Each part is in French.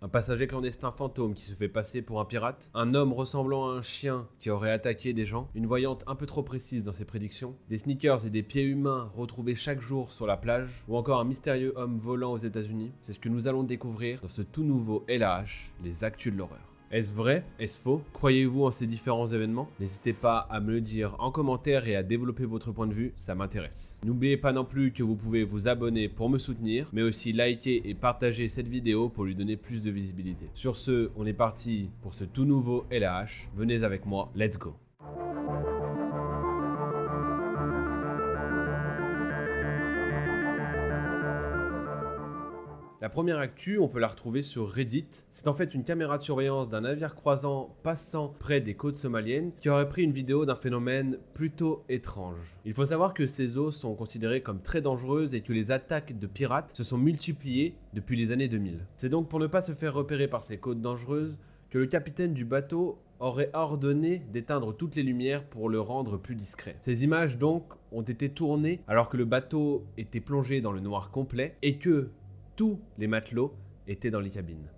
Un passager clandestin fantôme qui se fait passer pour un pirate, un homme ressemblant à un chien qui aurait attaqué des gens, une voyante un peu trop précise dans ses prédictions, des sneakers et des pieds humains retrouvés chaque jour sur la plage, ou encore un mystérieux homme volant aux États-Unis, c'est ce que nous allons découvrir dans ce tout nouveau LAH, les actus de l'horreur. Est-ce vrai? Est-ce faux? Croyez-vous en ces différents événements? N'hésitez pas à me le dire en commentaire et à développer votre point de vue, ça m'intéresse. N'oubliez pas non plus que vous pouvez vous abonner pour me soutenir, mais aussi liker et partager cette vidéo pour lui donner plus de visibilité. Sur ce, on est parti pour ce tout nouveau LAH. Venez avec moi, let's go! La première actu, on peut la retrouver sur Reddit. C'est en fait une caméra de surveillance d'un navire croisant passant près des côtes somaliennes qui aurait pris une vidéo d'un phénomène plutôt étrange. Il faut savoir que ces eaux sont considérées comme très dangereuses et que les attaques de pirates se sont multipliées depuis les années 2000. C'est donc pour ne pas se faire repérer par ces côtes dangereuses que le capitaine du bateau aurait ordonné d'éteindre toutes les lumières pour le rendre plus discret. Ces images donc ont été tournées alors que le bateau était plongé dans le noir complet et que tous les matelots étaient dans les cabines.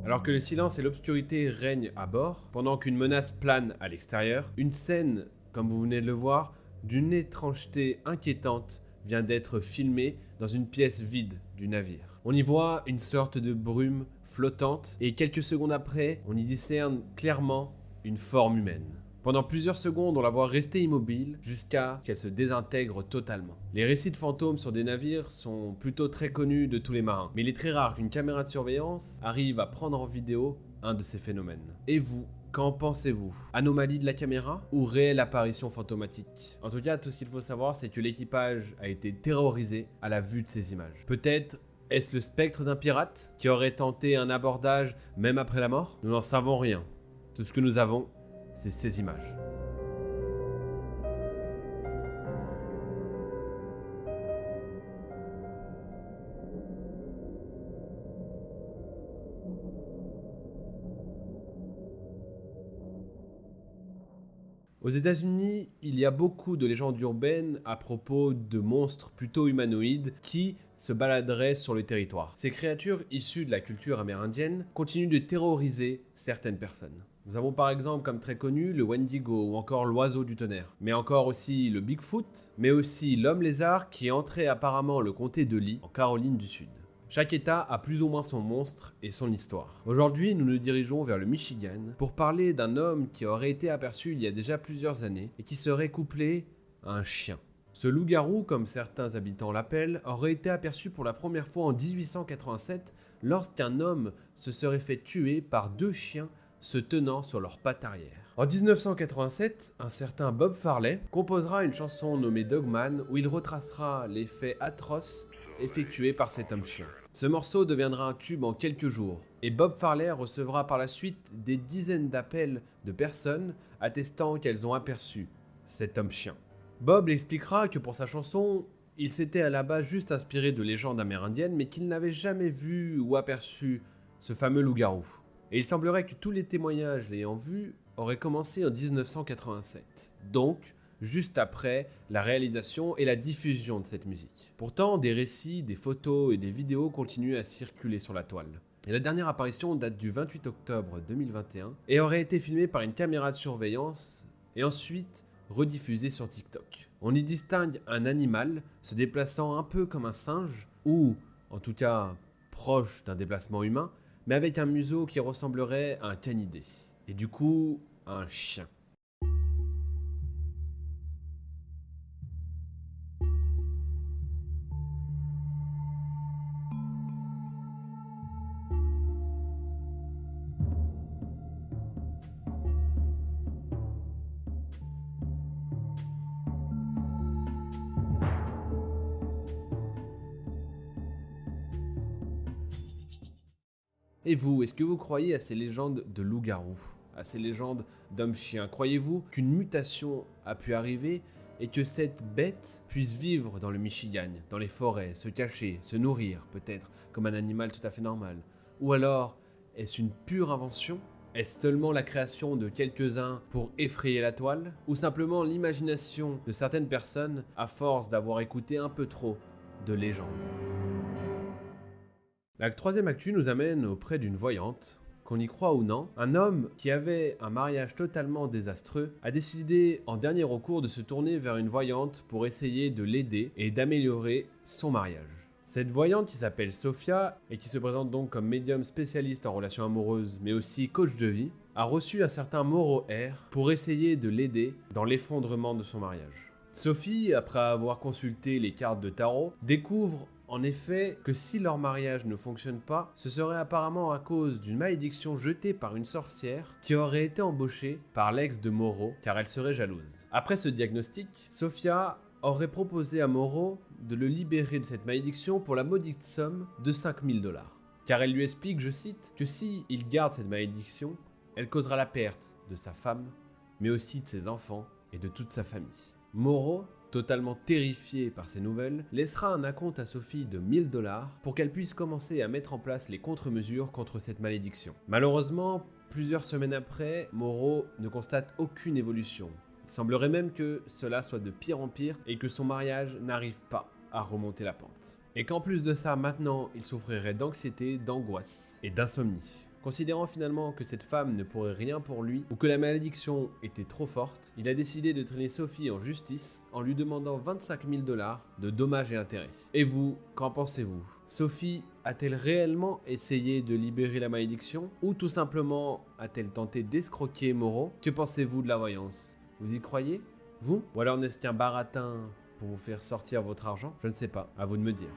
Alors que le silence et l'obscurité règnent à bord, pendant qu'une menace plane à l'extérieur, une scène, comme vous venez de le voir, d'une étrangeté inquiétante vient d'être filmée dans une pièce vide du navire. On y voit une sorte de brume flottante et quelques secondes après, on y discerne clairement une forme humaine. Pendant plusieurs secondes, on la voit rester immobile jusqu'à qu'elle se désintègre totalement. Les récits de fantômes sur des navires sont plutôt très connus de tous les marins, mais il est très rare qu'une caméra de surveillance arrive à prendre en vidéo un de ces phénomènes. Et vous, qu'en pensez-vous? Anomalie de la caméra ou réelle apparition fantomatique? En tout cas, tout ce qu'il faut savoir, c'est que l'équipage a été terrorisé à la vue de ces images. Peut-être est-ce le spectre d'un pirate qui aurait tenté un abordage même après la mort? Nous n'en savons rien. Tout ce que nous avons, c'est ces images. Aux États-Unis, il y a beaucoup de légendes urbaines à propos de monstres plutôt humanoïdes qui se baladeraient sur le territoire. Ces créatures issues de la culture amérindienne continuent de terroriser certaines personnes. Nous avons par exemple comme très connu le Wendigo ou encore l'oiseau du tonnerre, mais encore aussi le Bigfoot, mais aussi l'homme lézard qui entrait apparemment le comté de Lee en Caroline du Sud. Chaque état a plus ou moins son monstre et son histoire. Aujourd'hui, nous nous dirigeons vers le Michigan pour parler d'un homme qui aurait été aperçu il y a déjà plusieurs années et qui serait couplé à un chien. Ce loup-garou, comme certains habitants l'appellent, aurait été aperçu pour la première fois en 1887 lorsqu'un homme se serait fait tuer par deux chiens se tenant sur leurs pattes arrière. En 1987, un certain Bob Farley composera une chanson nommée Dogman où il retracera les faits atroces effectués par cet homme-chien. Ce morceau deviendra un tube en quelques jours, et Bob Farley recevra par la suite des dizaines d'appels de personnes attestant qu'elles ont aperçu cet homme-chien. Bob expliquera que pour sa chanson, il s'était à la base juste inspiré de légendes amérindiennes, mais qu'il n'avait jamais vu ou aperçu ce fameux loup-garou. Et il semblerait que tous les témoignages l'ayant vu auraient commencé en 1987. Donc, juste après la réalisation et la diffusion de cette musique. Pourtant, des récits, des photos et des vidéos continuent à circuler sur la toile. Et la dernière apparition date du 28 octobre 2021 et aurait été filmée par une caméra de surveillance et ensuite rediffusée sur TikTok. On y distingue un animal se déplaçant un peu comme un singe, ou en tout cas proche d'un déplacement humain, mais avec un museau qui ressemblerait à un canidé, et du coup à un chien. Et vous, est-ce que vous croyez à ces légendes de loup-garou, à ces légendes d'homme-chien? Croyez-vous qu'une mutation a pu arriver et que cette bête puisse vivre dans le Michigan, dans les forêts, se cacher, se nourrir peut-être comme un animal tout à fait normal? Ou alors, est-ce une pure invention ? Est-ce seulement la création de quelques-uns pour effrayer la toile ? Ou simplement l'imagination de certaines personnes à force d'avoir écouté un peu trop de légendes ? La troisième actu nous amène auprès d'une voyante. Qu'on y croit ou non, un homme qui avait un mariage totalement désastreux a décidé en dernier recours de se tourner vers une voyante pour essayer de l'aider et d'améliorer son mariage. Cette voyante qui s'appelle Sophia et qui se présente donc comme médium spécialiste en relations amoureuses mais aussi coach de vie, a reçu un certain Moro R pour essayer de l'aider dans l'effondrement de son mariage. Sophie, après avoir consulté les cartes de tarot, découvre en effet que si leur mariage ne fonctionne pas, ce serait apparemment à cause d'une malédiction jetée par une sorcière qui aurait été embauchée par l'ex de Moro car elle serait jalouse. Après ce diagnostic, Sophia aurait proposé à Moro de le libérer de cette malédiction pour la maudite somme de 5000 $. Car elle lui explique, je cite, que si il garde cette malédiction, elle causera la perte de sa femme, mais aussi de ses enfants et de toute sa famille. Moro, totalement terrifié par ces nouvelles, laissera un acompte à Sophie de 1000 $ pour qu'elle puisse commencer à mettre en place les contre-mesures contre cette malédiction. Malheureusement, plusieurs semaines après, Moro ne constate aucune évolution. Il semblerait même que cela soit de pire en pire et que son mariage n'arrive pas à remonter la pente. Et qu'en plus de ça, maintenant, il souffrirait d'anxiété, d'angoisse et d'insomnie. Considérant finalement que cette femme ne pourrait rien pour lui ou que la malédiction était trop forte, il a décidé de traîner Sophie en justice en lui demandant 25 000 $ de dommages et intérêts. Et vous, qu'en pensez-vous ? Sophie a-t-elle réellement essayé de libérer la malédiction ou tout simplement a-t-elle tenté d'escroquer Moro ? Que pensez-vous de la voyance ? Vous y croyez ? Vous ? Ou alors n'est-ce qu'un baratin pour vous faire sortir votre argent ? Je ne sais pas, à vous de me dire.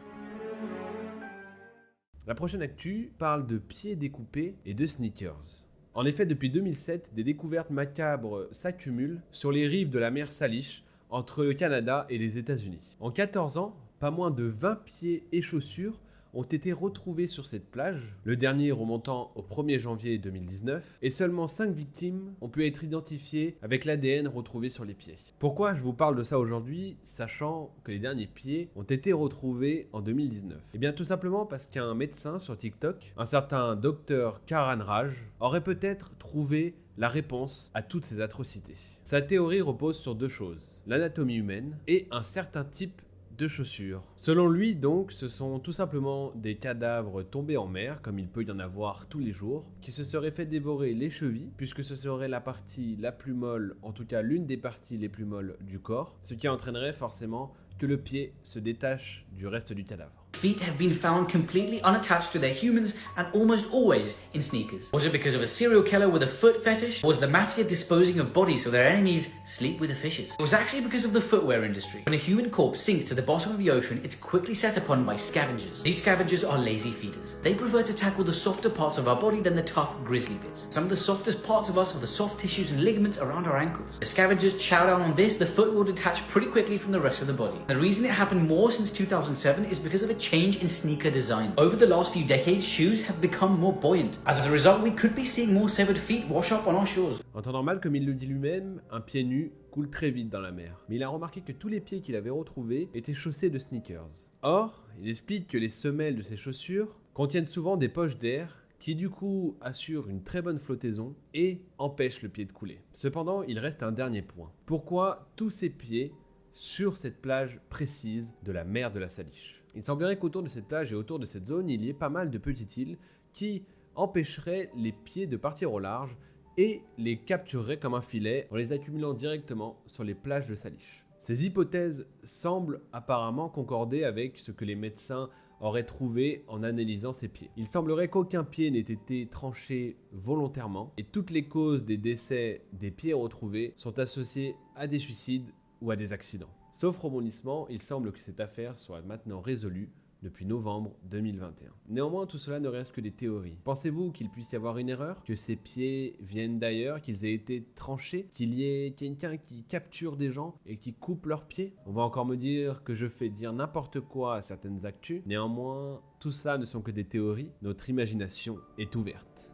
La prochaine actu parle de pieds découpés et de sneakers. En effet, depuis 2007, des découvertes macabres s'accumulent sur les rives de la mer Salish entre le Canada et les États-Unis. En 14 ans, pas moins de 20 pieds et chaussures ont été retrouvés sur cette plage, le dernier remontant au 1er janvier 2019, et seulement 5 victimes ont pu être identifiées avec l'ADN retrouvé sur les pieds. Pourquoi je vous parle de ça aujourd'hui, sachant que les derniers pieds ont été retrouvés en 2019 ? Eh bien tout simplement parce qu'un médecin sur TikTok, un certain Dr Karan Raj, aurait peut-être trouvé la réponse à toutes ces atrocités. Sa théorie repose sur deux choses, l'anatomie humaine et un certain type de chaussures. Selon lui donc, ce sont tout simplement des cadavres tombés en mer, comme il peut y en avoir tous les jours, qui se seraient fait dévorer les chevilles, puisque ce serait la partie la plus molle, en tout cas l'une des parties les plus molles du corps, ce qui entraînerait forcément que le pied se détache du reste du cadavre. Feet have been found completely unattached to their humans and almost always in sneakers. Was it because of a serial killer with a foot fetish? Or was the mafia disposing of bodies so their enemies sleep with the fishes? It was actually because of the footwear industry. When a human corpse sinks to the bottom of the ocean, it's quickly set upon by scavengers. These scavengers are lazy feeders. They prefer to tackle the softer parts of our body than the tough, grisly bits. Some of the softest parts of us are the soft tissues and ligaments around our ankles. The scavengers chow down on this, the foot will detach pretty quickly from the rest of the body. The reason it happened more since 2007 is because of a change in sneaker design. Over the last few decades, shoes have become more buoyant. As a result, we could be seeing more severed feet wash up on our shores. En temps normal, comme il le dit lui-même, un pied nu coule très vite dans la mer. Mais il a remarqué que tous les pieds qu'il avait retrouvés étaient chaussés de sneakers. Or, il explique que les semelles de ces chaussures contiennent souvent des poches d'air qui du coup assurent une très bonne flottaison et empêchent le pied de couler. Cependant, il reste un dernier point. Pourquoi tous ces pieds sur cette plage précise de la mer de la Salish ? Il semblerait qu'autour de cette plage et autour de cette zone, il y ait pas mal de petites îles qui empêcheraient les pieds de partir au large et les captureraient comme un filet en les accumulant directement sur les plages de Salish. Ces hypothèses semblent apparemment concorder avec ce que les médecins auraient trouvé en analysant ces pieds. Il semblerait qu'aucun pied n'ait été tranché volontairement et toutes les causes des décès des pieds retrouvés sont associées à des suicides ou à des accidents. Sauf rebondissement, il semble que cette affaire soit maintenant résolue depuis novembre 2021. Néanmoins, tout cela ne reste que des théories. Pensez-vous qu'il puisse y avoir une erreur ? Que ces pieds viennent d'ailleurs, qu'ils aient été tranchés, qu'il y ait quelqu'un qui capture des gens et qui coupe leurs pieds ? On va encore me dire que je fais dire n'importe quoi à certaines actus. Néanmoins, tout ça ne sont que des théories. Notre imagination est ouverte.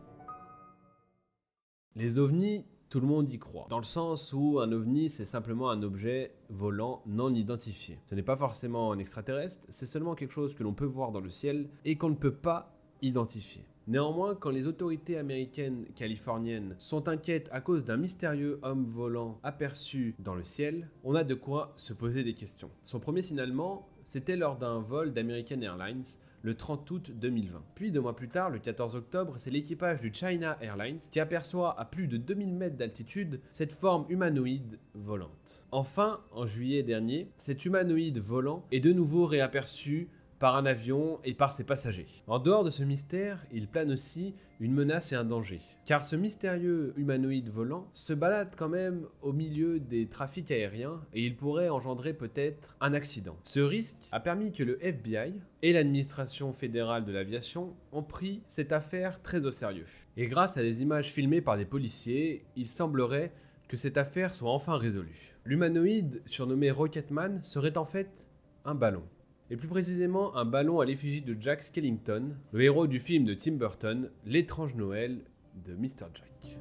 Les ovnis, tout le monde y croit. Dans le sens où un ovni, c'est simplement un objet volant non identifié. Ce n'est pas forcément un extraterrestre, c'est seulement quelque chose que l'on peut voir dans le ciel et qu'on ne peut pas identifier. Néanmoins, quand les autorités américaines californiennes sont inquiètes à cause d'un mystérieux homme volant aperçu dans le ciel, on a de quoi se poser des questions. Son premier signalement, c'était lors d'un vol d'American Airlines le 30 août 2020. Puis 2 mois plus tard, le 14 octobre, c'est l'équipage du China Airlines qui aperçoit à plus de 2000 mètres d'altitude cette forme humanoïde volante. Enfin, en juillet dernier, cet humanoïde volant est de nouveau réaperçu par un avion et par ses passagers. En dehors de ce mystère, il plane aussi une menace et un danger. Car ce mystérieux humanoïde volant se balade quand même au milieu des trafics aériens et il pourrait engendrer peut-être un accident. Ce risque a permis que le FBI et l'administration fédérale de l'aviation ont pris cette affaire très au sérieux. Et grâce à des images filmées par des policiers, il semblerait que cette affaire soit enfin résolue. L'humanoïde, surnommé Rocketman, serait en fait un ballon. Et plus précisément un ballon à l'effigie de Jack Skellington, le héros du film de Tim Burton, L'étrange Noël de Mr. Jack.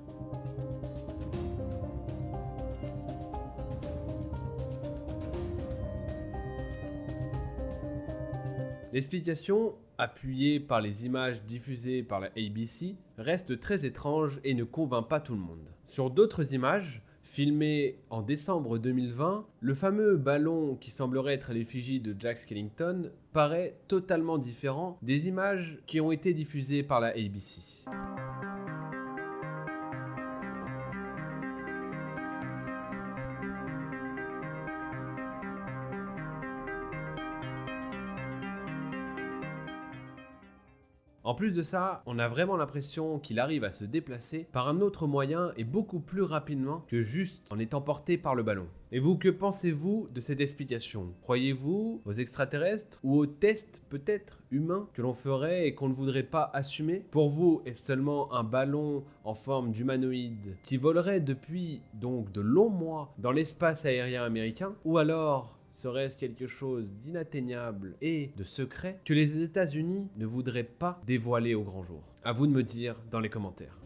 L'explication, appuyée par les images diffusées par la ABC, reste très étrange et ne convainc pas tout le monde. Sur d'autres images, filmé en décembre 2020, le fameux ballon qui semblerait être à l'effigie de Jack Skellington paraît totalement différent des images qui ont été diffusées par la ABC. En plus de ça, on a vraiment l'impression qu'il arrive à se déplacer par un autre moyen et beaucoup plus rapidement que juste en étant porté par le ballon. Et vous, que pensez-vous de cette explication? Croyez-vous aux extraterrestres ou aux tests peut-être humains que l'on ferait et qu'on ne voudrait pas assumer? Pour vous, est-ce seulement un ballon en forme d'humanoïde qui volerait depuis donc de longs mois dans l'espace aérien américain? Ou alors serait-ce quelque chose d'inatteignable et de secret que les États-Unis ne voudraient pas dévoiler au grand jour? À vous de me dire dans les commentaires.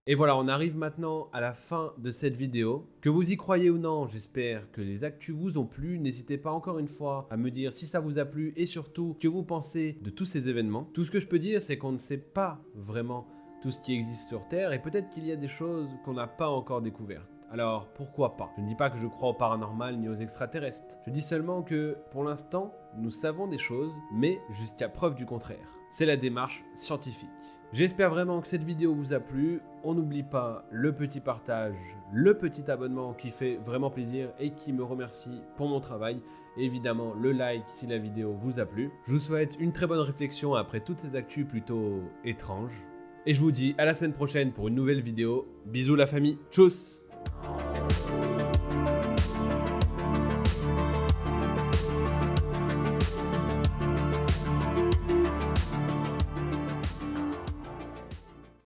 Et voilà, on arrive maintenant à la fin de cette vidéo. Que vous y croyez ou non, j'espère que les actus vous ont plu. N'hésitez pas encore une fois à me dire si ça vous a plu et surtout que vous pensez de tous ces événements. Tout ce que je peux dire, c'est qu'on ne sait pas vraiment tout ce qui existe sur Terre et peut-être qu'il y a des choses qu'on n'a pas encore découvertes. Alors pourquoi pas? Je ne dis pas que je crois au paranormal ni aux extraterrestres. Je dis seulement que pour l'instant, nous savons des choses, mais jusqu'à preuve du contraire. C'est la démarche scientifique. J'espère vraiment que cette vidéo vous a plu. On n'oublie pas le petit partage, le petit abonnement qui fait vraiment plaisir et qui me remercie pour mon travail. Et évidemment, le like si la vidéo vous a plu. Je vous souhaite une très bonne réflexion après toutes ces actus plutôt étranges. Et je vous dis à la semaine prochaine pour une nouvelle vidéo. Bisous la famille, tchuss!